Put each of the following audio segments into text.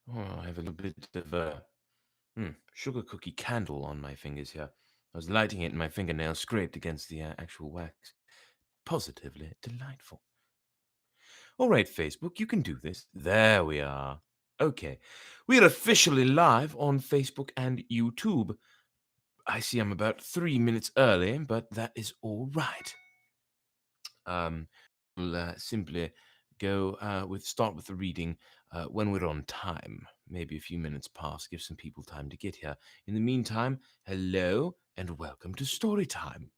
Oh, I have a little bit of a sugar cookie candle on my fingers here. I was lighting it and my fingernail scraped against the actual wax. Positively delightful. All right, Facebook, you can do this. There we are. Okay. We're officially live on Facebook and YouTube. I see I'm about 3 minutes early, but that is all right. We'll simply go start with the reading when we're on time. Maybe a few minutes past, give some people time to get here. In the meantime, hello and welcome to Story Time.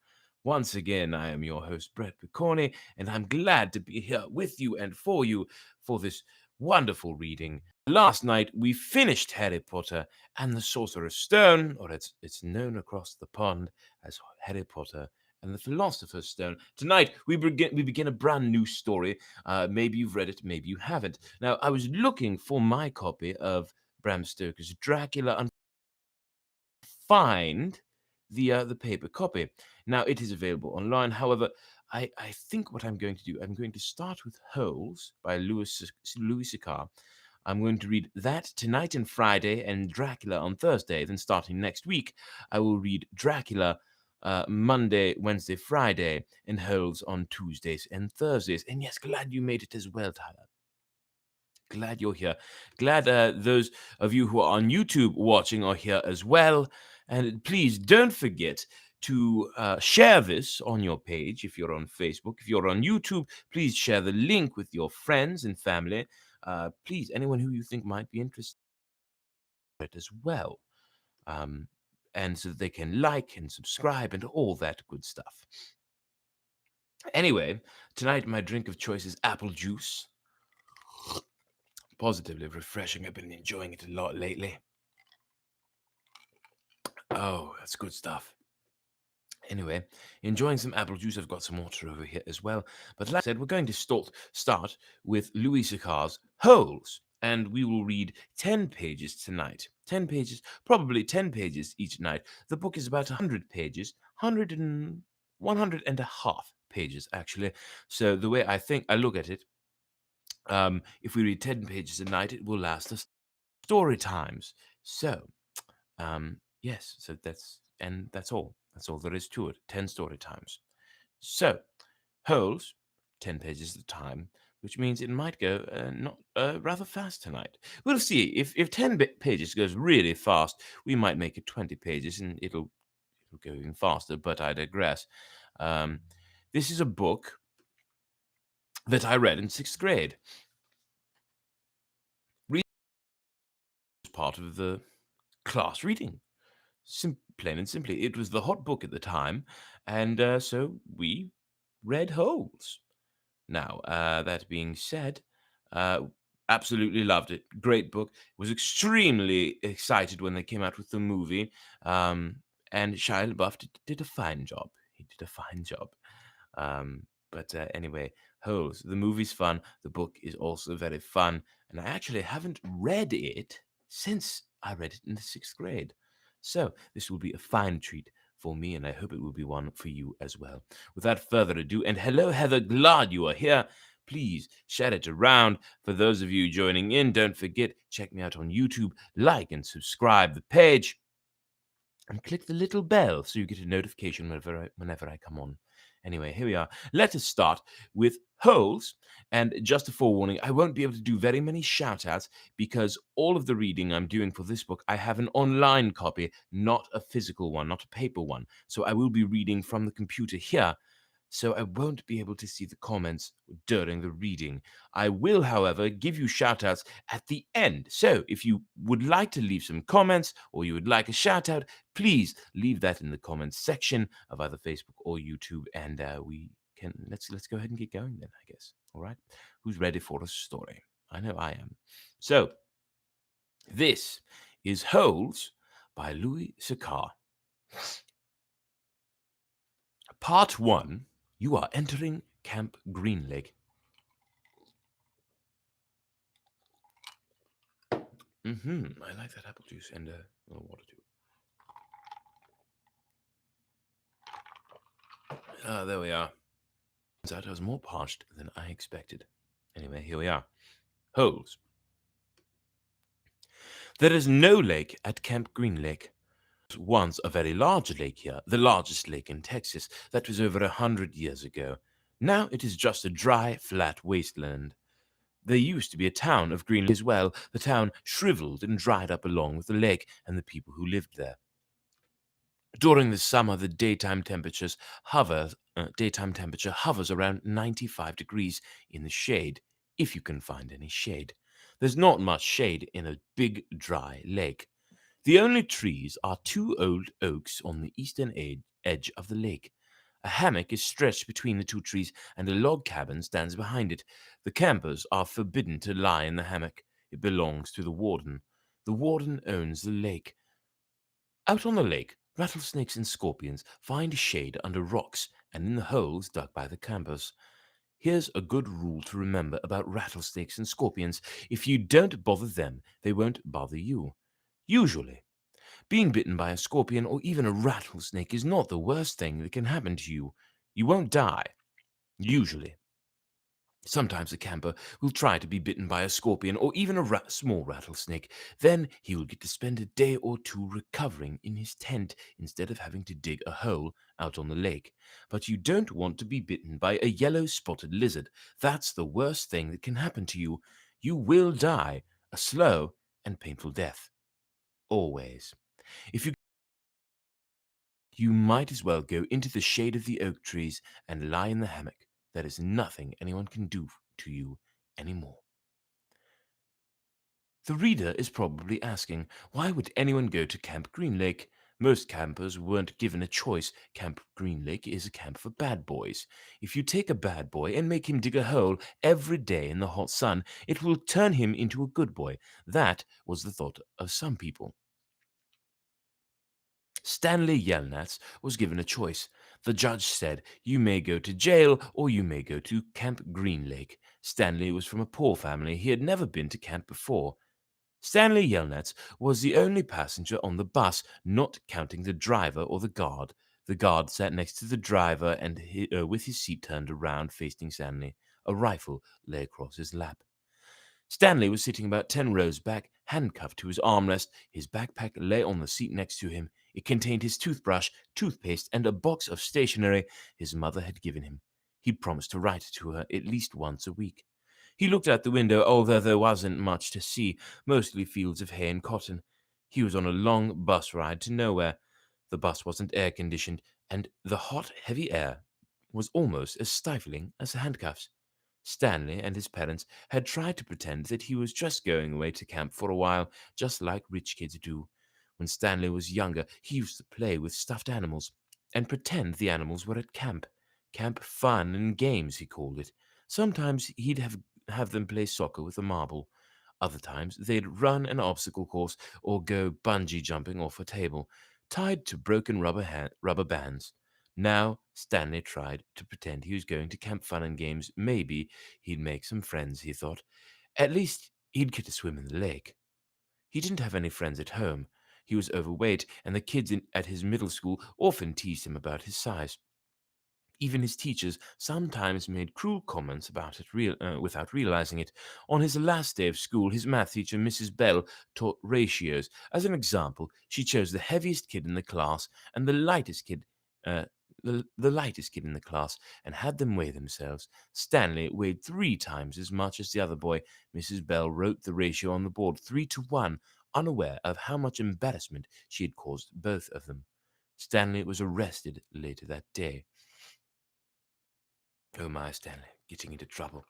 Once again, I am your host, Brett Picorni, and I'm glad to be here with you and for you for this wonderful reading. Last night, we finished Harry Potter and the Sorcerer's Stone, or it's known across the pond as Harry Potter and the Philosopher's Stone. Tonight, we begin a brand new story. Maybe you've read it, maybe you haven't. Now, I was looking for my copy of Bram Stoker's Dracula and find the paper copy. Now, it is available online. However, I think what I'm going to do, I'm going to start with Holes by Louis Sicard. I'm going to read that tonight and Friday and Dracula on Thursday. Then starting next week, I will read Dracula Monday, Wednesday, Friday, and Holes on Tuesdays and Thursdays. And yes, glad you made it as well, Tyler. Glad you're here. Glad those of you who are on YouTube watching are here as well. And please don't forget to share this on your page if you're on Facebook. If you're on YouTube, please share the link with your friends and family. Please, anyone who you think might be interested in it as well. Um, and so that they can like and subscribe and all that good stuff. Anyway, tonight my drink of choice is apple juice. Positively refreshing. I've been enjoying it a lot lately. Oh, that's good stuff. Anyway, enjoying some apple juice. I've got some water over here as well. But like I said, we're going to start with Louis Sicard's Holes. And we will read 10 pages tonight. 10 pages, probably 10 pages each night. The book is about 100 pages, 100 and a half pages, actually. So the way I look at it, if we read 10 pages a night, it will last us story times. So, yes, so that's all. That's all there is to it. 10 story times. So, Holes, 10 pages at a time, which means it might go not rather fast tonight. We'll see. If 10 pages goes really fast, we might make it 20 pages and it'll go even faster, but I digress. Um, this is a book that I read in 6th grade. Read was part of the class reading. Plain and simply, it was the hot book at the time, and so we read Holes. Now, that being said, uh, absolutely loved it. Great book. Was extremely excited when they came out with the movie, and Shia LaBeouf did a fine job. He did a fine job. But anyway, Holes. The movie's fun. The book is also very fun, and I actually haven't read it since I read it in the 6th grade. So this will be a fine treat for me, and I hope it will be one for you as well. Without further ado, and hello, Heather, glad you are here. Please share it around. For those of you joining in, don't forget, check me out on YouTube, like and subscribe the page, and click the little bell so you get a notification whenever I come on. Anyway, here we are. Let us start with Holes. And just a forewarning, I won't be able to do very many shout outs because all of the reading I'm doing for this book, I have an online copy, not a physical one, not a paper one. So I will be reading from the computer here, so I won't be able to see the comments during the reading. I will, however, give you shout outs at the end. So if you would like to leave some comments or you would like a shout out, please leave that in the comments section of either Facebook or YouTube, and we can let's go ahead and get going then, I guess. All right. Who's ready for a story? I know I am. So this is Holes by Louis Sicard. Part 1. You are entering Camp Greenleg. I like that apple juice and a little water too. Ah, there we are. Turns out I was more parched than I expected. Anyway, here we are. Holes. There is no lake at Camp Green Lake. Once a very large lake here, the largest lake in Texas. That was over 100 years ago. Now it is just a dry, flat wasteland. There used to be a town of Green Lake as well. The town shriveled and dried up along with the lake and the people who lived there. During the summer, the daytime temperature hovers around 95 degrees in the shade, if you can find any shade. There's not much shade in a big, dry lake. The only trees are two old oaks on the eastern edge of the lake. A hammock is stretched between the two trees, and a log cabin stands behind it. The campers are forbidden to lie in the hammock. It belongs to the warden. The warden owns the lake. Out on the lake, rattlesnakes and scorpions find shade under rocks and in the holes dug by the campers. Here's a good rule to remember about rattlesnakes and scorpions. If you don't bother them, they won't bother you. Usually, being bitten by a scorpion or even a rattlesnake is not the worst thing that can happen to you. You won't die. Usually. Sometimes a camper will try to be bitten by a scorpion or even a small rattlesnake. Then he will get to spend a day or two recovering in his tent instead of having to dig a hole out on the lake. But you don't want to be bitten by a yellow spotted lizard. That's the worst thing that can happen to you. You will die a slow and painful death. Always. If you might as well go into the shade of the oak trees and lie in the hammock. There is nothing anyone can do to you anymore. The reader is probably asking, why would anyone go to Camp Green Lake? Most campers weren't given a choice. Camp Green Lake is a camp for bad boys. If you take a bad boy and make him dig a hole every day in the hot sun, it will turn him into a good boy. That was the thought of some people. Stanley Yelnats was given a choice. The judge said, "You may go to jail or you may go to Camp Green Lake." Stanley was from a poor family. He had never been to camp before. Stanley Yelnats was the only passenger on the bus, not counting the driver or the guard. The guard sat next to the driver and with his seat turned around facing Stanley. A rifle lay across his lap. Stanley was sitting about 10 rows back, handcuffed to his armrest. His backpack lay on the seat next to him. It contained his toothbrush, toothpaste, and a box of stationery his mother had given him. He'd promised to write to her at least once a week. He looked out the window, although there wasn't much to see, mostly fields of hay and cotton. He was on a long bus ride to nowhere. The bus wasn't air conditioned, and the hot, heavy air was almost as stifling as the handcuffs. Stanley and his parents had tried to pretend that he was just going away to camp for a while, just like rich kids do. When Stanley was younger, he used to play with stuffed animals and pretend the animals were at camp. Camp fun and games, he called it. Sometimes he'd have them play soccer with a marble. Other times they'd run an obstacle course or go bungee jumping off a table, tied to broken rubber bands. Now Stanley tried to pretend he was going to Camp Fun and Games. Maybe he'd make some friends, he thought. At least he'd get to swim in the lake. He didn't have any friends at home. He was overweight, and the kids at his middle school often teased him about his size. Even his teachers sometimes made cruel comments about it without realizing it. On his last day of school, his math teacher, Mrs. Bell, taught ratios. As an example, she chose the heaviest kid in the class and uh, the lightest kid in the class and had them weigh themselves. Stanley weighed 3 times as much as the other boy. Mrs. Bell wrote the ratio on the board 3 to 1, unaware of how much embarrassment she had caused both of them. Stanley was arrested later that day. Oh my, Stanley, getting into trouble.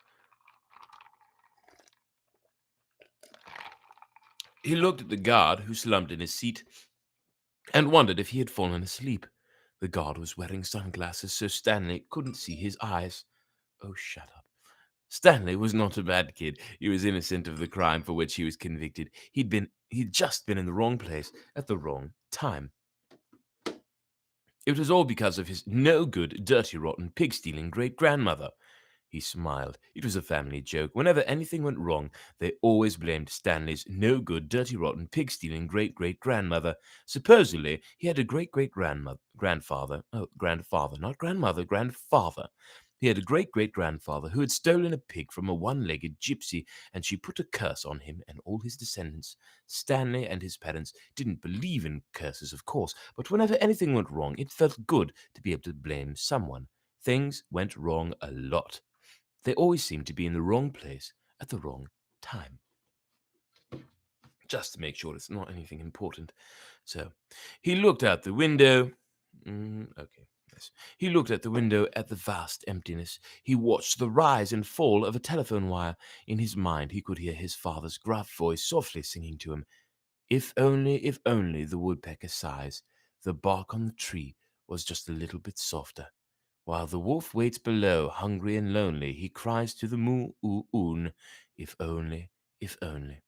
He looked at the guard, who slumped in his seat, and wondered if he had fallen asleep. The guard was wearing sunglasses, so Stanley couldn't see his eyes. Oh, shut up. Stanley was not a bad kid. He was innocent of the crime for which he was convicted. He'd just been in the wrong place at the wrong time. It was all because of his no-good, dirty, rotten, pig-stealing great-grandmother. He smiled. It was a family joke. Whenever anything went wrong, they always blamed Stanley's no-good, dirty, rotten, pig-stealing great-great-grandmother. Supposedly, he had a great-great-grandfather, not grandmother, grandfather, He had a great-great-grandfather who had stolen a pig from a one-legged gypsy, and she put a curse on him and all his descendants. Stanley and his parents didn't believe in curses, of course, but whenever anything went wrong, it felt good to be able to blame someone. Things went wrong a lot. They always seemed to be in the wrong place at the wrong time. Just to make sure it's not anything important. So, he looked out the window. Okay, yes. He looked at the window at the vast emptiness. He watched the rise and fall of a telephone wire. In his mind, he could hear his father's gruff voice softly singing to him, if only the woodpecker sighs, the bark on the tree was just a little bit softer. While the wolf waits below, hungry and lonely, he cries to the moon, if only, if only.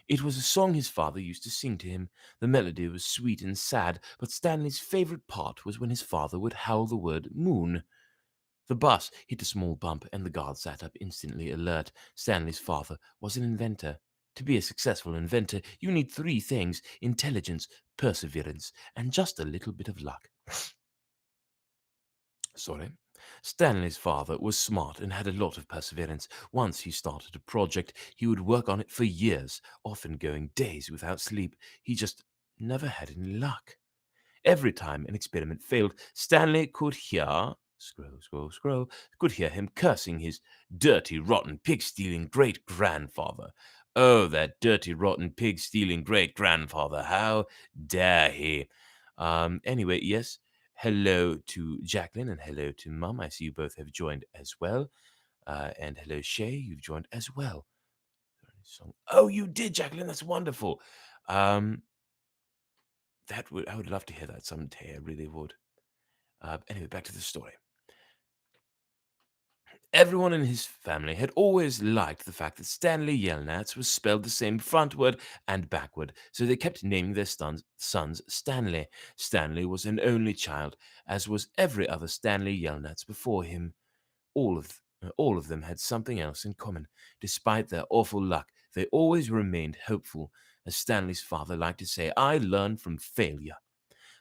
It was a song his father used to sing to him. The melody was sweet and sad, but Stanley's favorite part was when his father would howl the word moon. The bus hit a small bump, and the guard sat up instantly alert. Stanley's father was an inventor. To be a successful inventor, you need three things: intelligence, perseverance, and just a little bit of luck. Sorry. Stanley's father was smart and had a lot of perseverance. Once he started a project, he would work on it for years, often going days without sleep. He just never had any luck. Every time an experiment failed, Stanley could hear, could hear him cursing his dirty, rotten, pig-stealing great-grandfather. Oh, that dirty, rotten, pig-stealing great-grandfather. How dare he? Anyway, yes, hello to Jacqueline and hello to Mum. I see you both have joined as well. And hello, Shay, you've joined as well. Oh, you did, Jacqueline. That's wonderful. Um, I would love to hear that someday. I really would. Anyway, back to the story. Everyone in his family had always liked the fact that Stanley Yelnats was spelled the same frontward and backward, so they kept naming their sons Stanley. Stanley was an only child, as was every other Stanley Yelnats before him. All of them had something else in common. Despite their awful luck, they always remained hopeful. As Stanley's father liked to say, I learned from failure.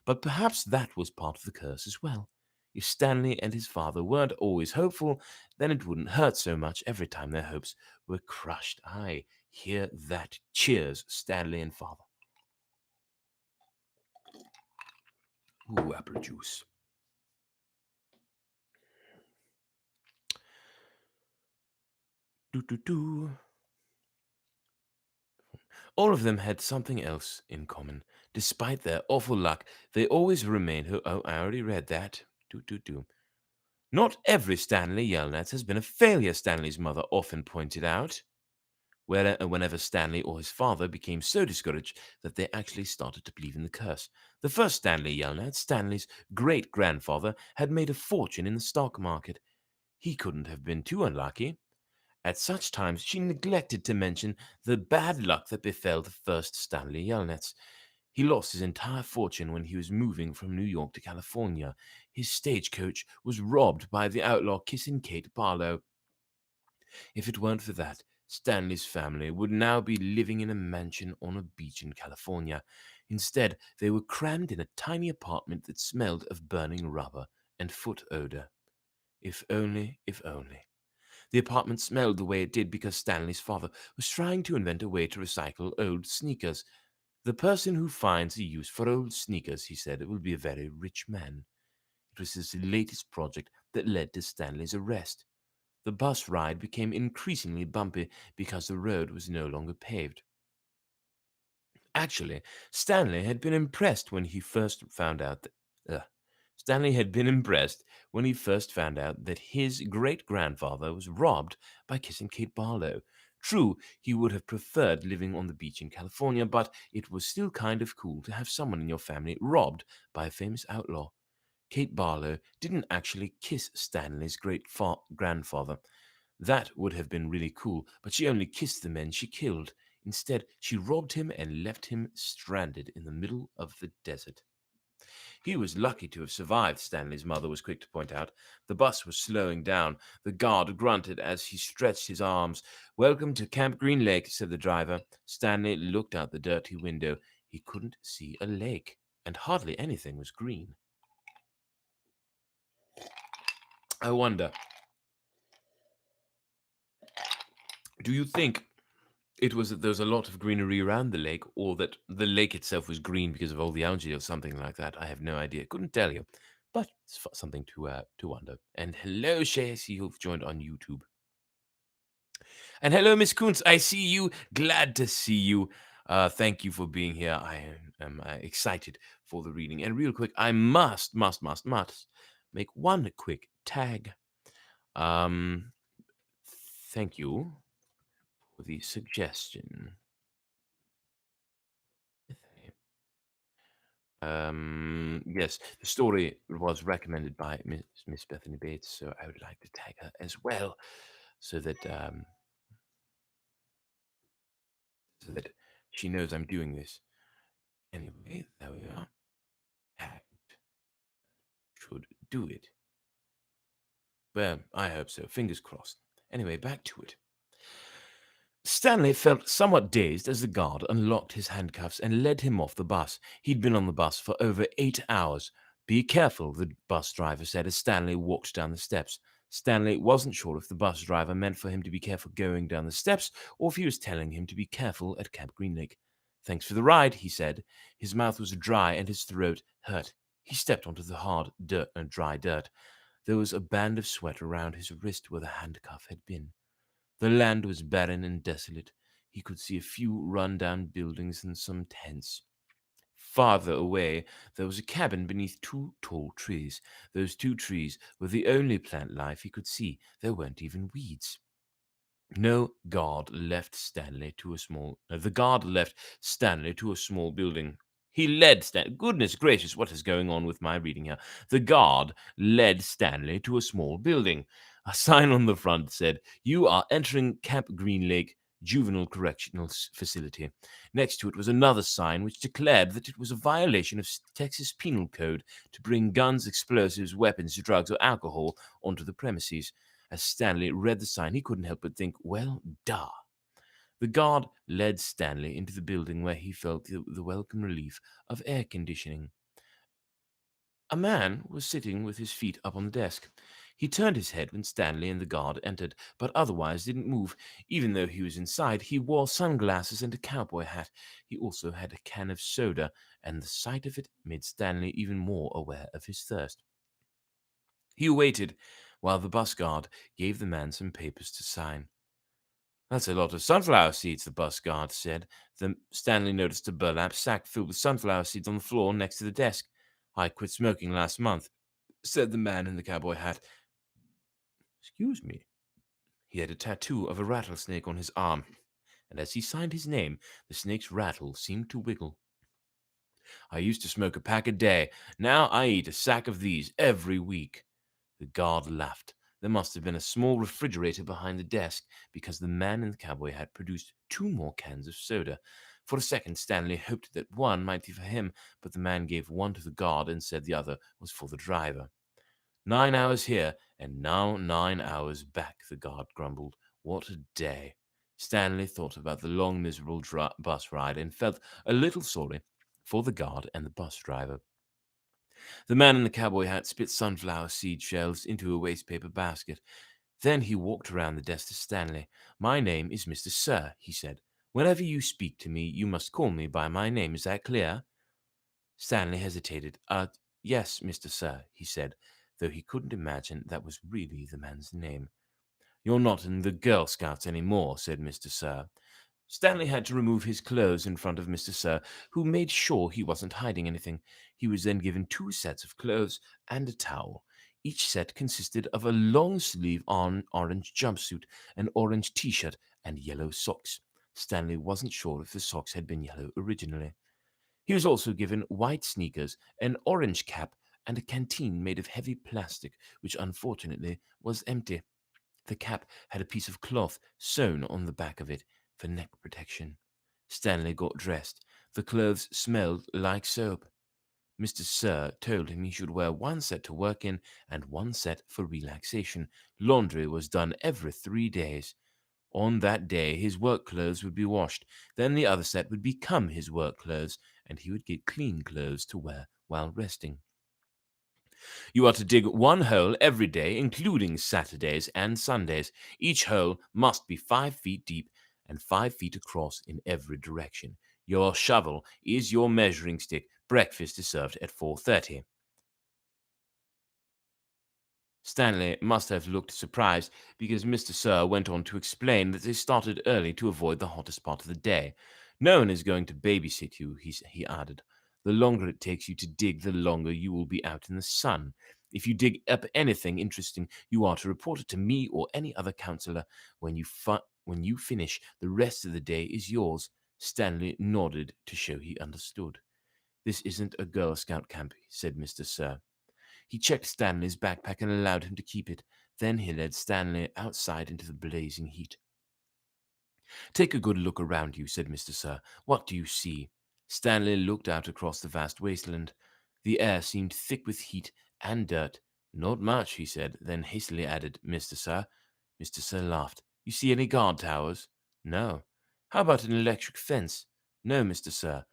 But perhaps that was part of the curse as well. If Stanley and his father weren't always hopeful, then it wouldn't hurt so much every time their hopes were crushed. I hear that. Cheers, Stanley and father. Ooh, apple juice. Do. All of them had something else in common. Despite their awful luck, they always remained. Oh, I already read that. Do. Not every Stanley Yelnats has been a failure, Stanley's mother often pointed out. Whenever Stanley or his father became so discouraged that they actually started to believe in the curse. The first Stanley Yelnats, Stanley's great-grandfather, had made a fortune in the stock market. He couldn't have been too unlucky. At such times, she neglected to mention the bad luck that befell the first Stanley Yelnats. He lost his entire fortune when he was moving from New York to California. His stagecoach was robbed by the outlaw Kissin' Kate Barlow. If it weren't for that, Stanley's family would now be living in a mansion on a beach in California. Instead, they were crammed in a tiny apartment that smelled of burning rubber and foot odor. If only, if only. The apartment smelled the way it did because Stanley's father was trying to invent a way to recycle old sneakers. The person who finds a use for old sneakers, he said, will be a very rich man. It was his latest project that led to Stanley's arrest. The bus ride became increasingly bumpy because the road was no longer paved. Actually, Stanley had been impressed when he first found out that Stanley had been impressed when he first found out that his great-grandfather was robbed by Kissing Kate Barlow. True, he would have preferred living on the beach in California, but it was still kind of cool to have someone in your family robbed by a famous outlaw. Kate Barlow didn't actually kiss Stanley's great-grandfather. That would have been really cool, but she only kissed the men she killed. Instead, she robbed him and left him stranded in the middle of the desert. He was lucky to have survived, Stanley's mother was quick to point out. The bus was slowing down. The guard grunted as he stretched his arms. Welcome to Camp Green Lake, said the driver. Stanley looked out the dirty window. He couldn't see a lake, and hardly anything was green. I wonder, Do you think it was that there was a lot of greenery around the lake, or that the lake itself was green because of all the algae or something like that? I have no idea. Couldn't tell you. But it's something to wonder. And hello, Shay. I see you've joined on YouTube. And hello, Miss Kuntz. I see you. Glad to see you. Thank you for being here. I am excited for the reading. And real quick, I must make one quick tag. Um, Thank you for the suggestion. Yes, the story was recommended by Miss Bethany Bates, so I would like to tag her as well, so that so that she knows I'm doing this. Anyway, there we are. Tagged should do it. Well, I hope so. Fingers crossed. Anyway, back to it. Stanley felt somewhat dazed as the guard unlocked his handcuffs and led him off the bus. He'd been on the bus for over 8 hours. Be careful, the bus driver said as Stanley walked down the steps. Stanley wasn't sure if the bus driver meant for him to be careful going down the steps or if he was telling him to be careful at Camp Green Lake. Thanks for the ride, he said. His mouth was dry and his throat hurt. He stepped onto the hard, dry dirt. There was a band of sweat around his wrist where the handcuff had been. The land was barren and desolate. He could see a few run-down buildings and some tents. Farther away, there was a cabin beneath two tall trees. Those two trees were the only plant life he could see. There weren't even weeds. No guard left Stanley to a small. The guard left Stanley to a small building. He led Stanley. Goodness gracious, what is going on with my reading here? The guard led Stanley to a small building. A sign on the front said, "You are entering Camp Green Lake Juvenile Correctional Facility." Next to it was another sign which declared that it was a violation of Texas Penal Code to bring guns, explosives, weapons, drugs, or alcohol onto the premises. As Stanley read the sign, he couldn't help but think, well, duh. The guard led Stanley into the building where he felt the welcome relief of air conditioning. A man was sitting with his feet up on the desk. He turned his head when Stanley and the guard entered, but otherwise didn't move. Even though he was inside, he wore sunglasses and a cowboy hat. He also had a can of soda, and the sight of it made Stanley even more aware of his thirst. He waited while the bus guard gave the man some papers to sign. "That's a lot of sunflower seeds," the bus guard said. Stanley noticed a burlap sack filled with sunflower seeds on the floor next to the desk. "I quit smoking last month," said the man in the cowboy hat. "Excuse me." He had a tattoo of a rattlesnake on his arm, and as he signed his name, the snake's rattle seemed to wiggle. "I used to smoke a pack a day. Now I eat a sack of these every week." The guard laughed. There must have been a small refrigerator behind the desk, because the man in the cowboy hat produced two more cans of soda. For a second, Stanley hoped that one might be for him, but the man gave one to the guard and said the other was for the driver. 9 hours here, and now 9 hours back, the guard grumbled. What a day. Stanley thought about the long, miserable bus ride and felt a little sorry for the guard and the bus driver. The man in the cowboy hat spit sunflower seed shells into a wastepaper basket. Then he walked around the desk to Stanley. "My name is Mr. Sir," he said. "Whenever you speak to me, you must call me by my name. Is that clear?" Stanley hesitated. Yes, Mr. Sir," he said, though he couldn't imagine that was really the man's name. "You're not in the Girl Scouts any more," said Mr. Sir. Stanley had to remove his clothes in front of Mr. Sir, who made sure he wasn't hiding anything. He was then given two sets of clothes and a towel. Each set consisted of a long-sleeve orange jumpsuit, an orange t-shirt, and yellow socks. Stanley wasn't sure if the socks had been yellow originally. He was also given white sneakers, an orange cap, and a canteen made of heavy plastic, which unfortunately was empty. The cap had a piece of cloth sewn on the back of it for neck protection. Stanley got dressed. The clothes smelled like soap. Mr. Sir told him he should wear one set to work in and one set for relaxation. Laundry was done every 3 days. On that day, his work clothes would be washed. Then the other set would become his work clothes, and he would get clean clothes to wear while resting. You are to dig one hole every day, including Saturdays and Sundays. Each hole must be 5 feet deep and 5 feet across in every direction. Your shovel is your measuring stick. Breakfast is served at 4:30. Stanley must have looked surprised because Mr. Sir went on to explain that they started early to avoid the hottest part of the day. No one is going to babysit you, he added. The longer it takes you to dig, the longer you will be out in the sun. If you dig up anything interesting, you are to report it to me or any other counselor. When you finish, the rest of the day is yours. Stanley nodded to show he understood. This isn't a Girl Scout camp, said Mr. Sir. He checked Stanley's backpack and allowed him to keep it. Then he led Stanley outside into the blazing heat. Take a good look around you, said Mr. Sir. What do you see? Stanley looked out across the vast wasteland. The air seemed thick with heat and dirt. Not much, he said, then hastily added, Mr. Sir. Mr. Sir laughed. You see any guard towers? No. How about an electric fence? No, Mr. Sir.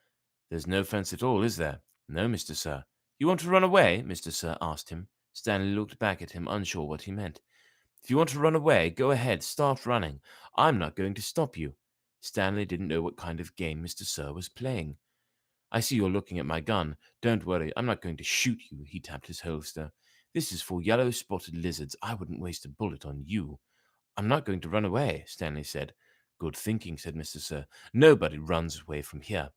There's no fence at all, is there? No, Mr. Sir. You want to run away? Mr. Sir asked him. Stanley looked back at him, unsure what he meant. If you want to run away, go ahead, start running. I'm not going to stop you. Stanley didn't know what kind of game Mr. Sir was playing. I see you're looking at my gun. Don't worry, I'm not going to shoot you, he tapped his holster. This is for yellow-spotted lizards. I wouldn't waste a bullet on you. I'm not going to run away, Stanley said. Good thinking, said Mr. Sir. Nobody runs away from here.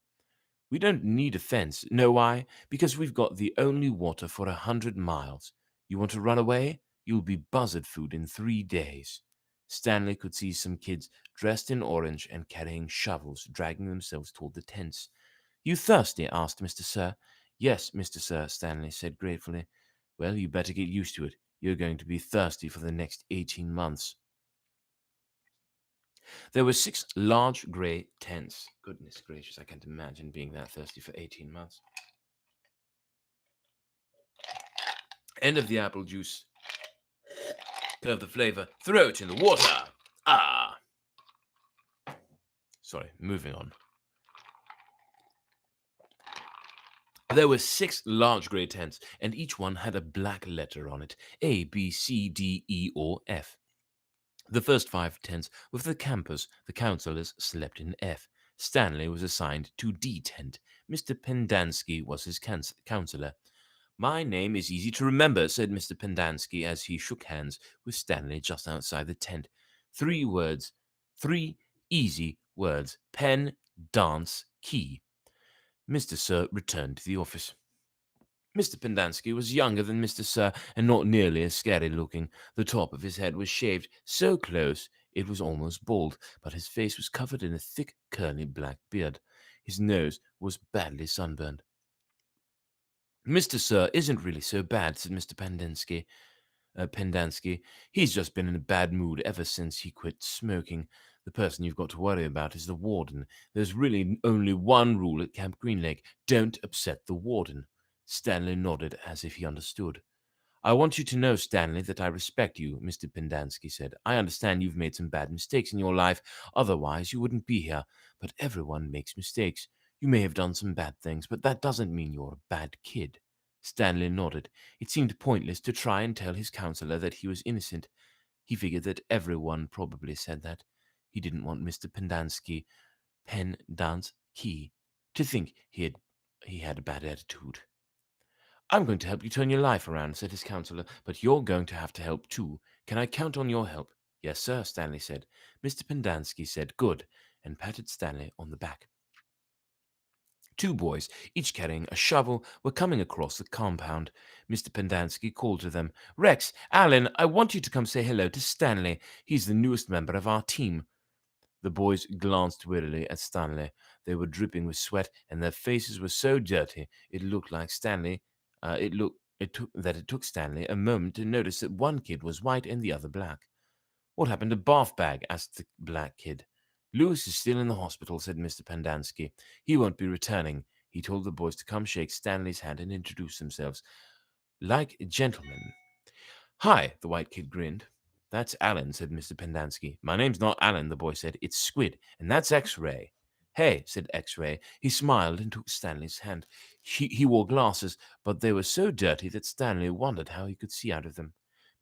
We don't need a fence. Know why? Because we've got the only water for 100 miles. You want to run away? You'll be buzzard food in 3 days. Stanley could see some kids dressed in orange and carrying shovels dragging themselves toward the tents. You thirsty? Asked Mr. Sir. Yes, Mr. Sir, Stanley said gratefully. Well, you better get used to it. You're going to be thirsty for the next 18 months. There were 6 large grey tents. Goodness gracious, I can't imagine being that thirsty for 18 months. End of the apple juice. Curve the flavor. Throw it in the water. Ah! Sorry, moving on. There were 6 large grey tents, and each one had a black letter on it. A, B, C, D, E, or F. The first 5 tents were for the campers. The counselors slept in F. Stanley was assigned to D tent. Mr. Pendanski was his counselor. My name is easy to remember, said Mr. Pendanski as he shook hands with Stanley just outside the tent. 3 words. 3 easy words. Pen, dance, key. Mr. Sir returned to the office. Mr. Pendanski was younger than Mr. Sir and not nearly as scary looking. The top of his head was shaved so close it was almost bald, but his face was covered in a thick, curly black beard. His nose was badly sunburned. Mr. Sir isn't really so bad, said Mr. Pendanski. He's just been in a bad mood ever since he quit smoking. The person you've got to worry about is the warden. There's really only one rule at Camp Green Lake. Don't upset the warden. Stanley nodded as if he understood. I want you to know, Stanley, that I respect you, Mr. Pendanski said. I understand you've made some bad mistakes in your life. Otherwise, you wouldn't be here. But everyone makes mistakes. You may have done some bad things, but that doesn't mean you're a bad kid. Stanley nodded. It seemed pointless to try and tell his counselor that he was innocent. He figured that everyone probably said that. He didn't want Mr. Pendanski to think he had a bad attitude. I'm going to help you turn your life around, said his counselor, but you're going to have to help too. Can I count on your help? Yes, sir, Stanley said. Mr. Pendanski said, good, and patted Stanley on the back. 2 boys, each carrying a shovel, were coming across the compound. Mr. Pendanski called to them, Rex, Alan, I want you to come say hello to Stanley. He's the newest member of our team. The boys glanced wearily at Stanley. They were dripping with sweat, and their faces were so dirty it looked like Stanley. It took Stanley a moment to notice that one kid was white and the other black. What happened to Bath Bag? Asked the black kid. Lewis is still in the hospital, said Mr. Pendanski. He won't be returning. He told the boys to come shake Stanley's hand and introduce themselves. Like gentlemen. Hi, the white kid grinned. That's Alan, said Mr. Pendanski. My name's not Alan, the boy said. It's Squid, and that's X-Ray. Hey, said X-Ray. He smiled and took Stanley's hand. He wore glasses, but they were so dirty that Stanley wondered how he could see out of them.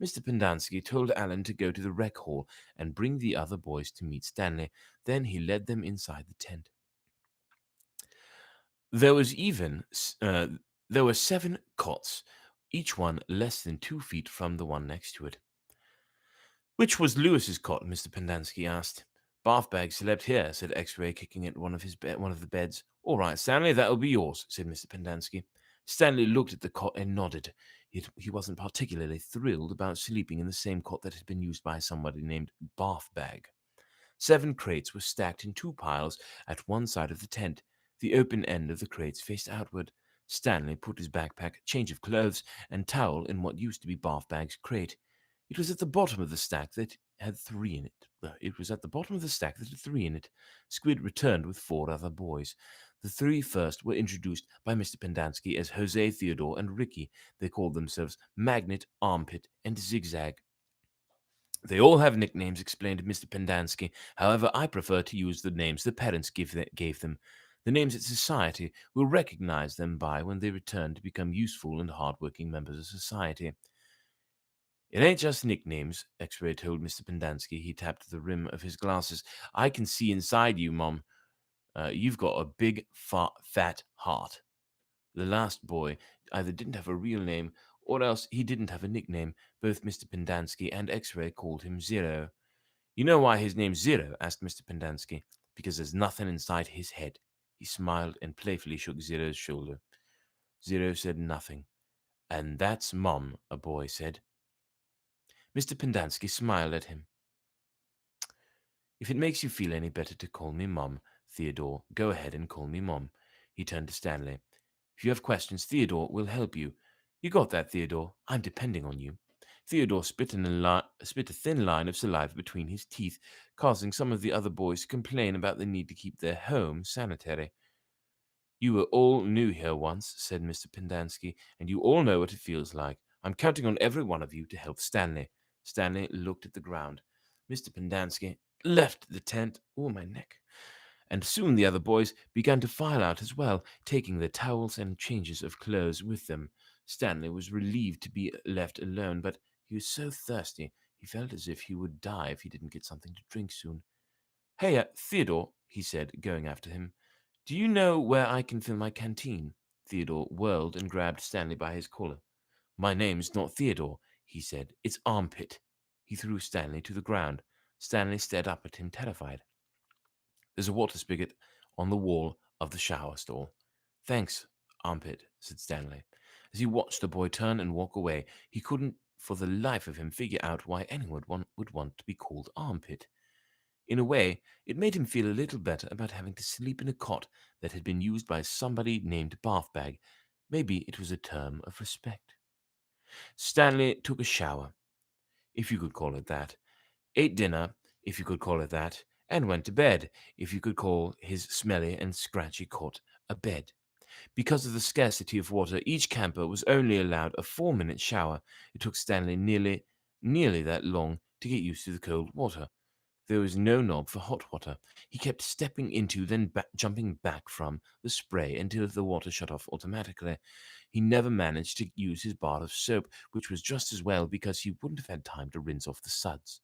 Mr. Pendanski told Alan to go to the rec hall and bring the other boys to meet Stanley. Then he led them inside the tent. There was even there were 7 cots, each one less than 2 feet from the one next to it. Which was Lewis's cot? Mr. Pendanski asked. Bathbag slept here, said X-Ray, kicking at one of the beds. All right, Stanley, that'll be yours, said Mr. Pendanski. Stanley looked at the cot and nodded. He wasn't particularly thrilled about sleeping in the same cot that had been used by somebody named Bathbag. 7 crates were stacked in 2 piles at one side of the tent. The open end of the crates faced outward. Stanley put his backpack, change of clothes, and towel in what used to be Bathbag's crate. It was at the bottom of the stack that had 3 in it. It was at the bottom of the stack that had 3 in it. Squid returned with 4 other boys. The 3 first were introduced by Mr. Pendanski as Jose, Theodore, and Ricky. They called themselves Magnet, Armpit, and Zigzag. They all have nicknames, explained Mr. Pendanski. However, I prefer to use the names the parents gave them. The names that society will recognize them by when they return to become useful and hard-working members of society. It ain't just nicknames, X-Ray told Mr. Pendanski. He tapped the rim of his glasses. I can see inside you, Mom. You've got a big, fat heart. The last boy either didn't have a real name or else he didn't have a nickname. Both Mr. Pendanski and X-Ray called him Zero. You know why his name's Zero? Asked Mr. Pendanski. Because there's nothing inside his head. He smiled and playfully shook Zero's shoulder. Zero said nothing. And that's Mom, a boy said. Mr. Pendanski smiled at him. If it makes you feel any better to call me Mom, Theodore, go ahead and call me Mom. He turned to Stanley. If you have questions, Theodore will help you. You got that, Theodore? I'm depending on you. Theodore spit a thin line of saliva between his teeth, causing some of the other boys to complain about the need to keep their home sanitary. You were all new here once, said Mr. Pendanski, and you all know what it feels like. I'm counting on every one of you to help Stanley. Stanley looked at the ground. Mr. Pendanski left the tent. Oh, my neck. And soon the other boys began to file out as well, taking their towels and changes of clothes with them. Stanley was relieved to be left alone, but he was so thirsty he felt as if he would die if he didn't get something to drink soon. Hey, Theodore, he said, going after him. Do you know where I can fill my canteen? Theodore whirled and grabbed Stanley by his collar. My name's not Theodore, he said. It's Armpit. He threw Stanley to the ground. Stanley stared up at him, terrified. There's a water spigot on the wall of the shower stall. Thanks, Armpit, said Stanley. As he watched the boy turn and walk away, he couldn't for the life of him figure out why anyone would want to be called Armpit. In a way, it made him feel a little better about having to sleep in a cot that had been used by somebody named Bathbag. Maybe it was a term of respect. Stanley took a shower, if you could call it that, ate dinner, if you could call it that, and went to bed, if you could call his smelly and scratchy cot a bed. Because of the scarcity of water, each camper was only allowed a 4-minute shower. It took Stanley nearly that long to get used to the cold water. There was no knob for hot water. He kept stepping into, then jumping back from, the spray until the water shut off automatically. He never managed to use his bar of soap, which was just as well because he wouldn't have had time to rinse off the suds.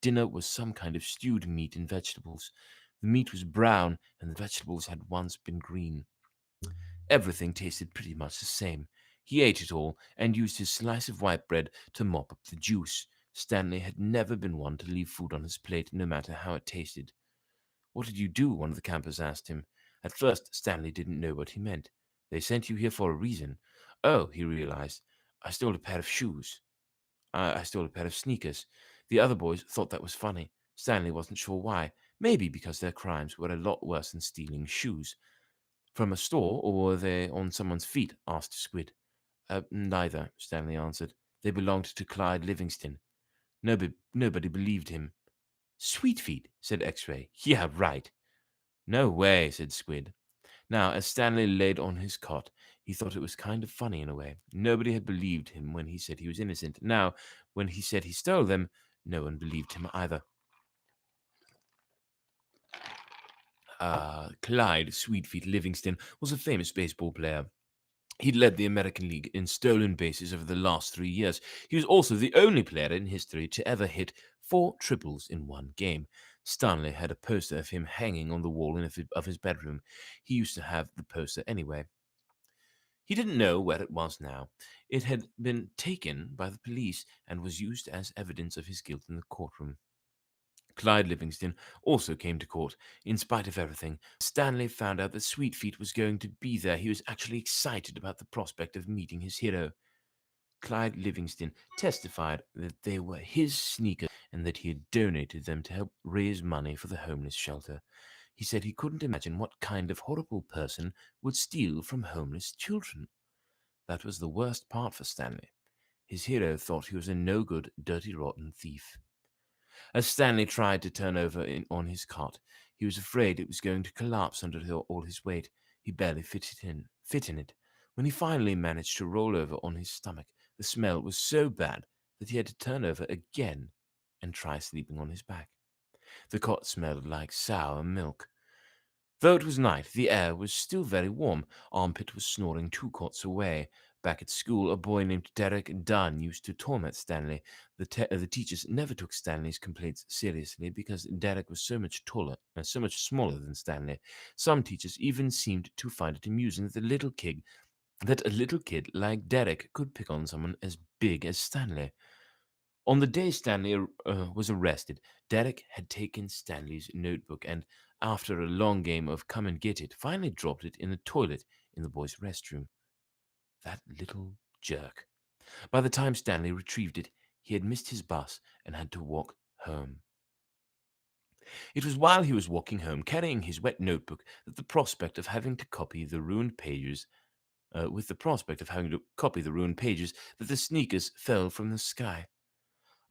Dinner was some kind of stewed meat and vegetables. The meat was brown, and the vegetables had once been green. Everything tasted pretty much the same. He ate it all and used his slice of white bread to mop up the juice. Stanley had never been one to leave food on his plate, no matter how it tasted. What did you do? One of the campers asked him. At first, Stanley didn't know what he meant. They sent you here for a reason. Oh, he realized. I stole a pair of shoes. I stole a pair of sneakers. The other boys thought that was funny. Stanley wasn't sure why. Maybe because their crimes were a lot worse than stealing shoes. From a store, or were they on someone's feet? Asked Squid. Neither, Stanley answered. They belonged to Clyde Livingston. Nobody believed him. Sweet feet, said X-Ray. Yeah, right. No way, said Squid. Now, as Stanley laid on his cot, he thought it was kind of funny in a way. Nobody had believed him when he said he was innocent. Now, when he said he stole them, no one believed him either. Clyde Sweetfeet Livingston was a famous baseball player. He'd led the American League in stolen bases over the last 3 years. He was also the only player in history to ever hit 4 triples in one game. Stanley had a poster of him hanging on the wall of his bedroom. He used to have the poster anyway. He didn't know where it was now. It had been taken by the police and was used as evidence of his guilt in the courtroom. Clyde Livingston also came to court. In spite of everything, Stanley found out that Sweetfeet was going to be there. He was actually excited about the prospect of meeting his hero. Clyde Livingston testified that they were his sneakers and that he had donated them to help raise money for the homeless shelter. He said he couldn't imagine what kind of horrible person would steal from homeless children. That was the worst part for Stanley. His hero thought he was a no good, dirty, rotten thief. As Stanley tried to turn over on his cot, he was afraid it was going to collapse under all his weight. He barely fit in it. When he finally managed to roll over on his stomach, the smell was so bad that he had to turn over again and try sleeping on his back. The cot smelled like sour milk. Though it was night, the air was still very warm. Armpit was snoring 2 cots away. Back at school, a boy named Derek Dunn used to torment Stanley. The teachers never took Stanley's complaints seriously because Derek was so much taller and so much smaller than Stanley. Some teachers even seemed to find it amusing that a little kid like Derek could pick on someone as big as Stanley. On the day Stanley was arrested, Derek had taken Stanley's notebook and, after a long game of come and get it, finally dropped it in the toilet in the boys' restroom. That little jerk. By the time Stanley retrieved it, he had missed his bus and had to walk home. It was while he was walking home, carrying his wet notebook, that the prospect of having to copy the ruined pages with the prospect of having to copy the ruined pages, that the sneakers fell from the sky.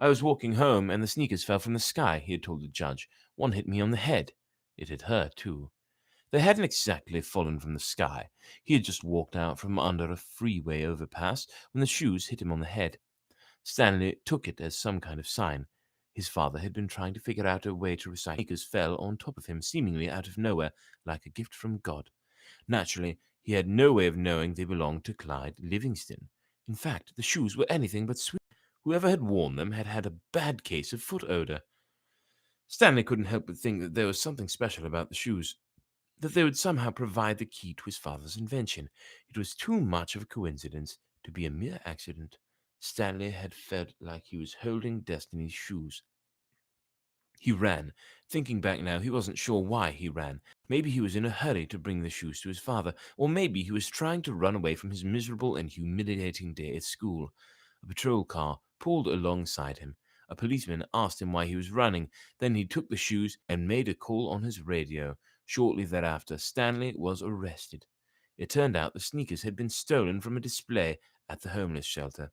I was walking home and the sneakers fell from the sky, he had told the judge. One hit me on the head. It had hurt, too. They hadn't exactly fallen from the sky. He had just walked out from under a freeway overpass when the shoes hit him on the head. Stanley took it as some kind of sign. His father had been trying to figure out a way to recycle. Sneakers fell on top of him, seemingly out of nowhere, like a gift from God. Naturally, he had no way of knowing they belonged to Clyde Livingston. In fact, the shoes were anything but sweet. Whoever had worn them had had a bad case of foot odor. Stanley couldn't help but think that there was something special about the shoes, that they would somehow provide the key to his father's invention. It was too much of a coincidence to be a mere accident. Stanley had felt like he was holding Destiny's shoes. He ran. Thinking back now, he wasn't sure why he ran. Maybe he was in a hurry to bring the shoes to his father, or maybe he was trying to run away from his miserable and humiliating day at school. A patrol car pulled alongside him. A policeman asked him why he was running. Then he took the shoes and made a call on his radio. Shortly thereafter, Stanley was arrested. It turned out the sneakers had been stolen from a display at the homeless shelter.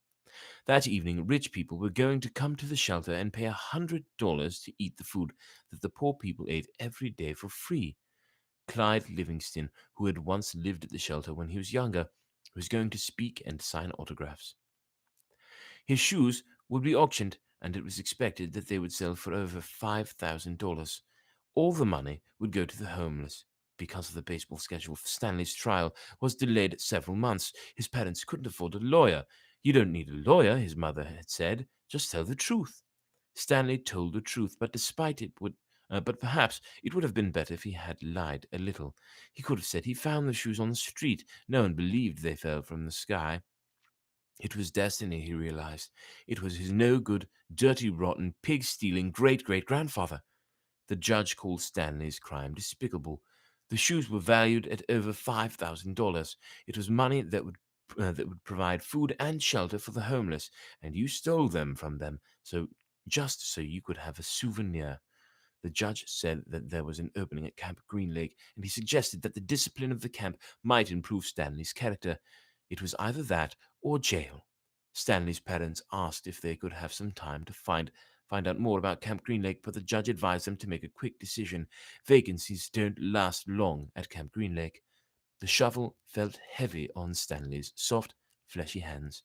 That evening, rich people were going to come to the shelter and pay $100 to eat the food that the poor people ate every day for free. Clyde Livingston, who had once lived at the shelter when he was younger, was going to speak and sign autographs. His shoes would be auctioned, and it was expected that they would sell for over $5,000. All the money would go to the homeless. Because of the baseball schedule, Stanley's trial was delayed several months. His parents couldn't afford a lawyer. You don't need a lawyer, his mother had said. Just tell the truth. Stanley told the truth, but perhaps it would have been better if he had lied a little. He could have said he found the shoes on the street. No one believed they fell from the sky. It was destiny, he realized. It was his no good, dirty, rotten, pig stealing great great grandfather. The judge called Stanley's crime despicable. The shoes were valued at over $5,000. It was money that would provide food and shelter for the homeless, and you stole them from them, just so you could have a souvenir. The judge said that there was an opening at Camp Green Lake, and he suggested that the discipline of the camp might improve Stanley's character. It was either that or jail. Stanley's parents asked if they could have some time to find out more about Camp Green Lake, but the judge advised them to make a quick decision. Vacancies don't last long at Camp Green Lake. The shovel felt heavy on Stanley's soft, fleshy hands.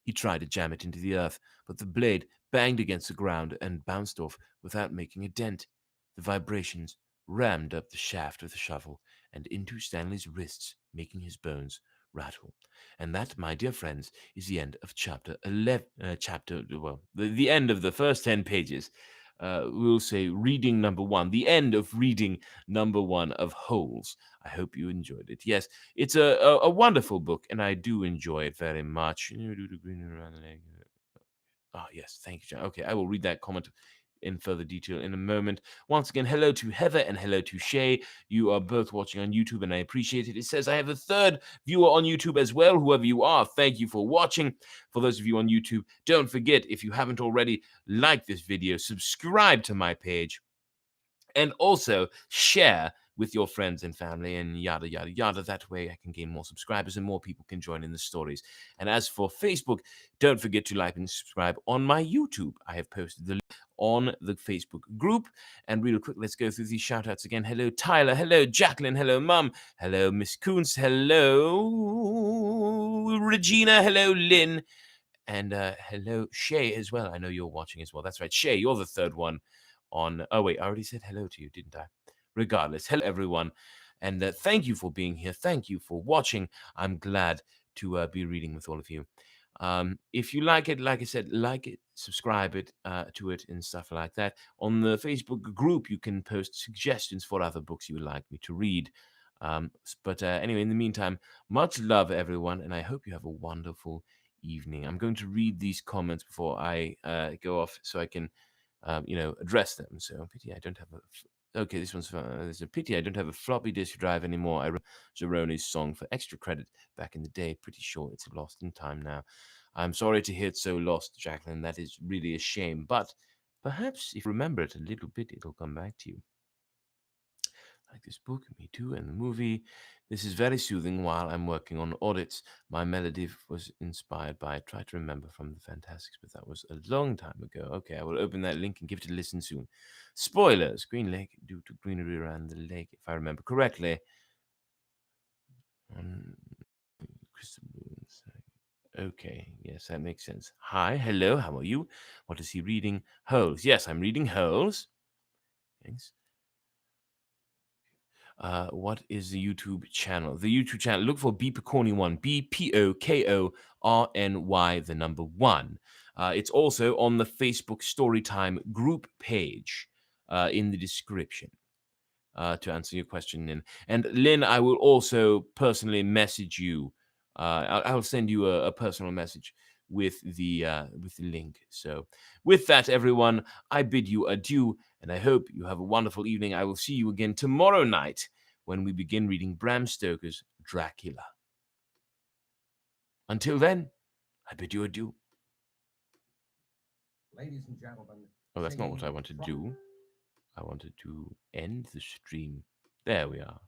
He tried to jam it into the earth, but the blade banged against the ground and bounced off without making a dent. The vibrations rammed up the shaft of the shovel and into Stanley's wrists, making his bones rattle. And that, my dear friends, is the end of chapter 11. The end of the first 10 pages. We'll say reading number 1, the end of reading number 1 of Holes. I hope you enjoyed it. Yes, it's a wonderful book, and I do enjoy it very much. Ah, yes, thank you, John. Okay, I will read that comment in further detail in a moment. Once again, hello to Heather and hello to Shay. You are both watching on YouTube, and I appreciate it. It says I have a third viewer on YouTube as well. Whoever you are, thank you for watching. For those of you on YouTube, don't forget, if you haven't already, like this video, subscribe to my page, and also share with your friends and family and yada yada yada. That way I can gain more subscribers and more people can join in the stories. And as for Facebook, don't forget to like and subscribe on my YouTube. I have posted the link on the Facebook group. And real quick, let's go through these shout outs again. Hello Tyler, hello Jacqueline, hello Mum, hello Miss Coons, hello Regina, hello Lynn, and hello Shay as well. I know you're watching as well. That's right, Shay, you're the third one on. Oh wait, I already said hello to you, didn't I? Regardless, hello everyone, and thank you for being here. Thank you for watching. I'm glad to be reading with all of you. If you like it, like I said, like it, subscribe it to it, and stuff like that. On the Facebook group, you can post suggestions for other books you would like me to read. But anyway, in the meantime, much love, everyone, and I hope you have a wonderful evening. I'm going to read these comments before I go off, so I can, address them. So pity I don't have a. Okay, this one's. There's a pity I don't have a floppy disk drive anymore. I wrote Zerone's song for extra credit back in the day. Pretty sure it's lost in time now. I'm sorry to hear it's so lost, Jacqueline. That is really a shame. But perhaps if you remember it a little bit, it'll come back to you. Like this book, me too, and the movie. This is very soothing while I'm working on audits. My melody was inspired by, try to remember from the Fantastics, but that was a long time ago. Okay, I will open that link and give it a listen soon. Spoilers, Green Lake due to greenery around the lake, if I remember correctly. Crystal Moons. Okay, yes, that makes sense. Hi, hello, how are you? What is he reading? Holes. Yes, I'm reading Holes. Thanks. What is the YouTube channel? The YouTube channel, look for Bpokorny1, Bpokorny, the number 1. It's also on the Facebook Storytime group page in the description. To answer your question, Lynn. And Lynn, I will also personally message you. I'll send you a personal message with the link. So, with that, everyone, I bid you adieu, and I hope you have a wonderful evening. I will see you again tomorrow night when we begin reading Bram Stoker's Dracula. Until then, I bid you adieu. Ladies and gentlemen. Oh, that's not what I wanted to do. I wanted to end the stream. There we are.